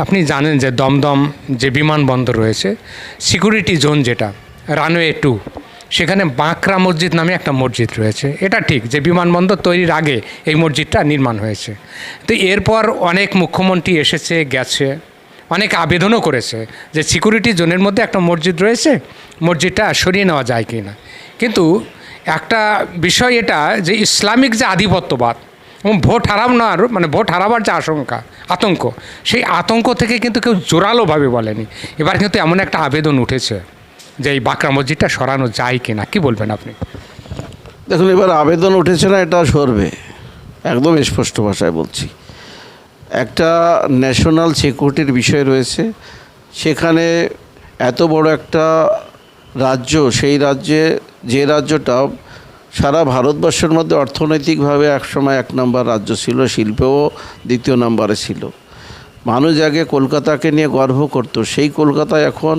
আপনি জানেন যে দমদম যে বিমানবন্দর রয়েছে, সিকিউরিটি জোন যেটা রানওয়ে 2, সেখানে বাঁকড়া মসজিদ নামে একটা মসজিদ রয়েছে। এটা ঠিক যে বিমানবন্দর তৈরির আগে এই মসজিদটা নির্মাণ হয়েছে। তো এরপর অনেক মুখ্যমন্ত্রী এসেছে গেছে, অনেক আবেদনও করেছে যে সিকিউরিটি জোনের মধ্যে একটা মসজিদ রয়েছে, মসজিদটা সরিয়ে নেওয়া যায় কি না। কিন্তু একটা বিষয় এটা যে ইসলামিক যে আধিপত্যবাদ এবং ভোট হারানোর মানে ভোট হারাবার যে আতঙ্ক, সেই আতঙ্ক থেকে কিন্তু কেউ জোরালোভাবে বলেনি। এবার কিন্তু এমন একটা আবেদন উঠেছে যে এই বাঁকড়া মসজিদটা সরানো যায় কি না, কী বলবেন আপনি? দেখুন, এবার আবেদন উঠেছে না, এটা সরবে, একদম স্পষ্ট ভাষায় বলছি। একটা ন্যাশনাল সিকিউরিটির বিষয় রয়েছে, সেখানে এত বড় একটা রাজ্য, সেই রাজ্যে যে রাজ্যটা সারা ভারতবর্ষের মধ্যে অর্থনৈতিকভাবে একসময় 1 নম্বর রাজ্য ছিল, শিল্পেও 2য় নম্বরে ছিল। মানুষ আগে কলকাতাকে নিয়ে গর্ব করত, সেই কলকাতায় এখন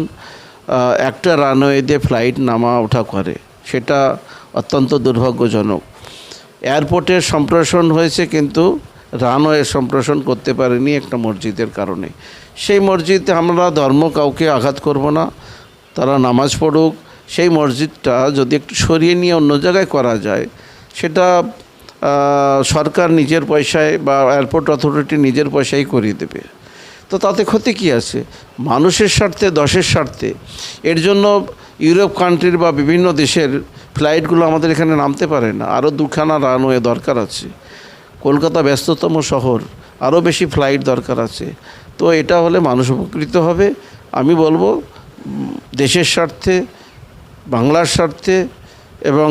একটা রানওয়ে দিয়ে ফ্লাইট নামা ওঠা করে, সেটা অত্যন্ত দুর্ভাগ্যজনক। এয়ারপোর্টের সম্প্রসারণ হয়েছে কিন্তু রানওয়ে সম্প্রসারণ করতে পারেনি একটা মসজিদের কারণে। সেই মসজিদে আমরা ধর্ম কাউকে আঘাত করব না, তারা নামাজ পড়ুক। সেই মসজিদটা যদি একটু সরিয়ে নিয়ে অন্য জায়গায় করা যায়, সেটা সরকার নিজের পয়সায় বা এয়ারপোর্ট অথরিটি নিজের পয়সায় করিয়ে দেবে। তো তাতে ক্ষতি কী আছে? মানুষের স্বার্থে, দেশের স্বার্থে। এর জন্য ইউরোপ কান্ট্রির বা বিভিন্ন দেশের ফ্লাইটগুলো আমাদের এখানে নামতে পারে না। আরও 2খানা রানওয়ে দরকার আছে। কলকাতা ব্যস্ততম শহর, আরও বেশি ফ্লাইট দরকার আছে। তো এটা হলে মানুষ উপকৃত হবে। আমি বলবো দেশের স্বার্থে, বাংলার স্বার্থে এবং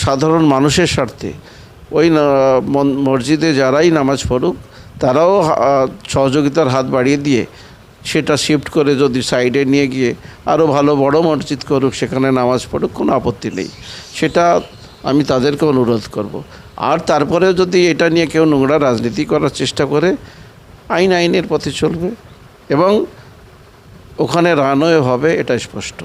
সাধারণ মানুষের স্বার্থে ওই মসজিদে যারাই নামাজ পড়ুক তারাও সহযোগিতার হাত বাড়িয়ে দিয়ে সেটা শিফট করে যদি সাইডে নিয়ে গিয়ে আরও ভালো বড় মসজিদ করুক, সেখানে নামাজ পড়ুক, কোনো আপত্তি নেই। সেটা আমি তাদেরকে অনুরোধ করব। আর তারপরেও যদি এটা নিয়ে কেউ নোংরা রাজনীতি করার চেষ্টা করে, আইনের পথে চলবে এবং ওখানে রানওয়ে হবে, এটা স্পষ্ট।